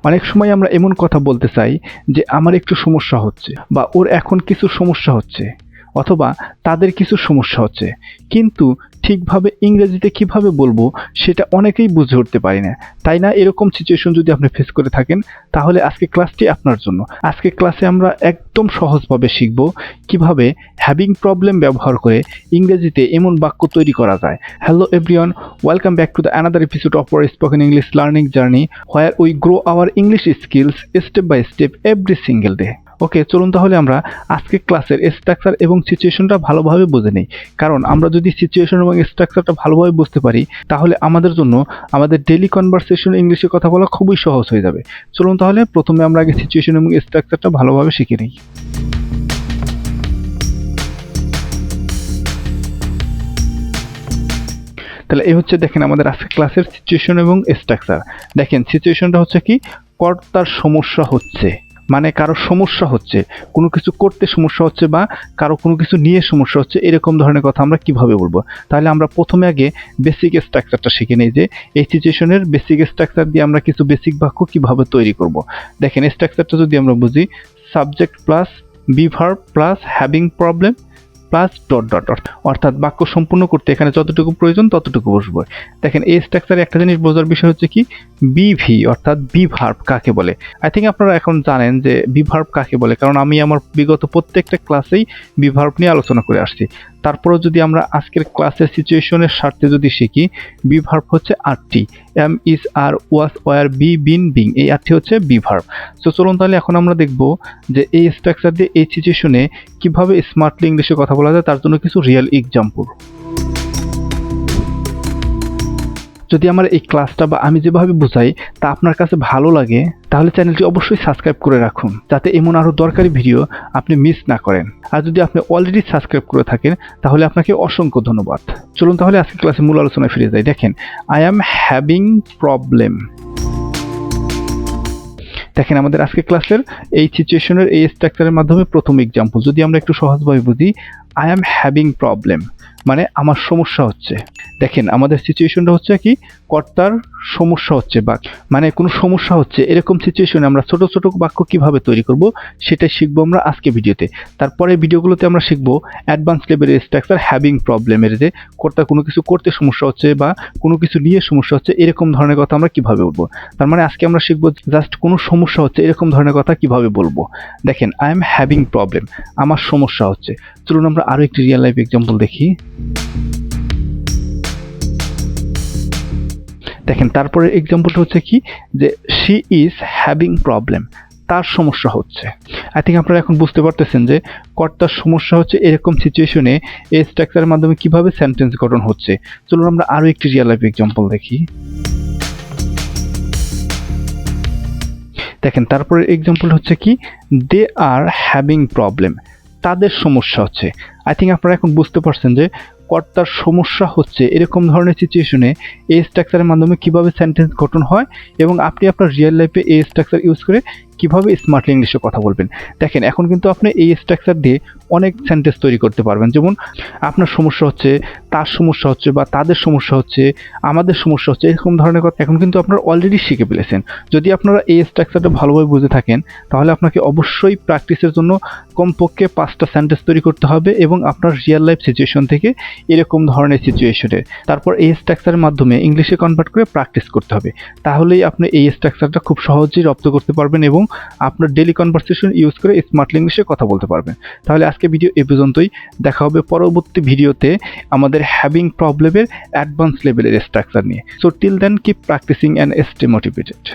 অনেক সময় আমরা এমন কথা বলতে চাই যে আমার একটু সমস্যা হচ্ছে, বা ওর এখন কিছু সমস্যা হচ্ছে, অথবা তাদের কিছু সমস্যা হচ্ছে, কিন্তু ঠিকভাবে ইংরেজিতে কিভাবে বলবো সেটা অনেকেই বুঝে উঠতে পারি না, তাই না? এরকম সিচুয়েশন যদি আপনি ফেস করে থাকেন, তাহলে আজকে ক্লাসটি আপনার জন্য। আজকে ক্লাসে আমরা একদম সহজভাবে শিখব কিভাবে হ্যাভিং প্রবলেম ব্যবহার করে ইংরেজিতে এমন বাক্য তৈরি করা যায়। Hello everyone, welcome back to the another episode of our spoken English learning journey, where we grow our English skills step by step every single day. Okay, চলুন তাহলে আমরা আজকে ক্লাসের স্ট্রাকচার এবং সিচুয়েশনটা ভালোভাবে বুঝে নিই। কারণ আমরা যদি সিচুয়েশন এবং স্ট্রাকচারটা ভালোভাবে বুঝতে পারি, তাহলে আমাদের জন্য আমাদের ডেইলি কনভারসেশন ইংলিশে কথা বলা খুবই সহজ হয়ে যাবে। চলুন তাহলে প্রথমে আমরা আগে সিচুয়েশন এবং স্ট্রাকচারটা ভালোভাবে শিখে নিই। তাহলে এই হচ্ছে, দেখেন আমাদের আজকে ক্লাসের সিচুয়েশন এবং স্ট্রাকচার। দেখেন সিচুয়েশনটা হচ্ছে কি, কর্তার সমস্যা হচ্ছে, মানে কারো সমস্যা হচ্ছে, কোনো কিছু করতে সমস্যা হচ্ছে বা কারো কোনো কিছু নিয়ে সমস্যা হচ্ছে, এরকম ধরনের কথা আমরা কিভাবে বলবো। তাহলে আমরা প্রথমে আগে বেসিক স্ট্রাকচারটা শিখে নিই যে এই সিচুয়েশনের বেসিক স্ট্রাকচার দিয়ে আমরা কিছু বেসিক বাক্য কিভাবে তৈরি করব। দেখেন স্ট্রাকচারটা যদি আমরা বুঝি, subject plus be verb plus having problem plus dot dot, অর্থাৎ বাক্য সম্পূর্ণ করতে এখানে যতটুকু প্রয়োজন ততটুকু বসবো। দেখেন এই স্ট্রাকচারে একটা জিনিস বোঝার বিষয় হচ্ছে কি, বিভি অর্থাৎ বি ভার্ব কাকে বলে। আই থিঙ্ক আপনারা এখন জানেন যে বি ভার্ব কাকে বলে, কারণ আমি আমার বিগত প্রত্যেকটা ক্লাসেই বি ভার্ব নিয়ে আলোচনা করে আসছি। তারপরেও যদি আমরা আজকের ক্লাসের সিচুয়েশনের স্বার্থে যদি শিখি, বি ভার্ব হচ্ছে আরটি, am is are was were be been being, এই আরটি হচ্ছে বি ভার্ব। তো চলুন তাহলে এখন আমরা দেখব যে এই স্ট্রাকচার দিয়ে এই সিচুয়েশনে কিভাবে স্মার্টলি ইংলিশে কথা বলা যায়, তার জন্য কিছু রিয়েল এক্সাম্পল। যদি আমার এই ক্লাসটা বা আমি যেভাবে বুঝাই তা আপনার কাছে ভালো লাগে, তাহলে চ্যানেলটি অবশ্যই সাবস্ক্রাইব করে রাখুন, যাতে এমন আরও দরকারি ভিডিও আপনি মিস না করেন। আর যদি আপনি অলরেডি সাবস্ক্রাইব করে থাকেন, তাহলে আপনাকে অসংখ্য ধন্যবাদ। চলুন তাহলে আজকে ক্লাসে মূল আলোচনায় ফিরে যাই। দেখেন, আই অ্যাম হ্যাভিং প্রবলেম। দেখেন আমাদের আজকে ক্লাসের এই সিচুয়েশনের এই স্ট্রাকচারের মাধ্যমে প্রথম এক্সাম্পল যদি আমরা একটু সহজভাবে বুঝি, আই অ্যাম হ্যাভিং প্রবলেম মানে আমার সমস্যা হচ্ছে। দেখেন আমাদের সিচুয়েশনটা হচ্ছে কি, কর্তার সমস্যা হচ্ছে বা মানে কোনো সমস্যা হচ্ছে, এরকম সিচুয়েশনে আমরা ছোট ছোট বাক্য কিভাবে তৈরি করব সেটাই শিখবো আমরা আজকে ভিডিওতে। তারপরে ভিডিওগুলোতে আমরা শিখবো অ্যাডভান্স লেভেলের স্ট্রাকচার হ্যাভিং প্রবলেমের, যে কর্তার কোনো কিছু করতে সমস্যা হচ্ছে বা কোনো কিছু নিয়ে সমস্যা হচ্ছে, এরকম ধরনের কথা আমরা কিভাবে বলবো। তার মানে আজকে আমরা শিখবো জাস্ট কোনো সমস্যা হচ্ছে এরকম ধরনের কথা কিভাবে বলবো। দেখেন আই এম হ্যাভিং প্রবলেম, আমার সমস্যা হচ্ছে। চলুন আমরা আরও একটি রিয়েল লাইফ এক্সাম্পল দেখি। দেখেন তারপরে এক্সাম্পলটা হচ্ছে কি, যে শি ইজ হ্যাভিং প্রবলেম, তার সমস্যা হচ্ছে। আই থিঙ্ক আপনারা এখন বুঝতে পারতেছেন যে কর্তার সমস্যা হচ্ছে এরকম সিচুয়েশনে এই স্ট্রাকচারের মাধ্যমে কিভাবে সেন্টেন্স গঠন হচ্ছে। চলুন আমরা আরও একটি রিয়েল লাইফ এক্সাম্পল দেখি। দেখেন তারপরে এক্সাম্পল হচ্ছে কি, দে আর হ্যাভিং প্রবলেম, তাদের সমস্যা হচ্ছে। আই থিঙ্ক আপনারা এখন বুঝতে পারছেন যে কর্তার সমস্যা হচ্ছে এরকম ধরনের সিচুয়েশনে এই স্ট্রাকচারের মাধ্যমে কিভাবে সেন্টেন্স গঠন হয়, এবং আপনি আপনার রিয়েল লাইফে এই স্ট্রাকচার ইউজ করে কিভাবে স্মার্টলি ইংলিশে কথা বলবেন। দেখেন এখন কিন্তু আপনি এই স্ট্রাকচার দিয়ে অনেক সেন্টেন্স তৈরি করতে পারবেন, যেমন আপনার সমস্যা হচ্ছে, তার সমস্যা হচ্ছে, বা তাদের সমস্যা হচ্ছে, আমাদের সমস্যা হচ্ছে, এরকম ধরনের কথা এখন কিন্তু আপনারা অলরেডি শিখে ফেলেছেন। যদি আপনারা এই স্ট্রাকচারটা ভালোভাবে বুঝে থাকেন, তাহলে আপনাকে অবশ্যই প্র্যাকটিসের জন্য কমপক্ষে 5টা সেন্টেন্স তৈরি করতে হবে, এবং আপনার রিয়েল লাইফ সিচুয়েশন থেকে এরকম ধরনের সিচুয়েশনের তারপর এই স্ট্রাকচারের মাধ্যমে ইংলিশে কনভার্ট করে প্র্যাকটিস করতে হবে। তাহলেই আপনি এই স্ট্রাকচারটা খুব সহজেই রপ্ত করতে পারবেন এবং আপনার ডেইলি কনভারসেশন ইউজ করে স্মার্টলি ইংলিশে কথা বলতে পারবেন। তাহলে আজকে ভিডিও এ পর্যন্তই, দেখা হবে পরবর্তী ভিডিওতে আমাদের হ্যাভিং প্রবলেমের অ্যাডভান্স লেভেলের স্ট্রাকচার নিয়ে। So till then keep practicing and stay motivated.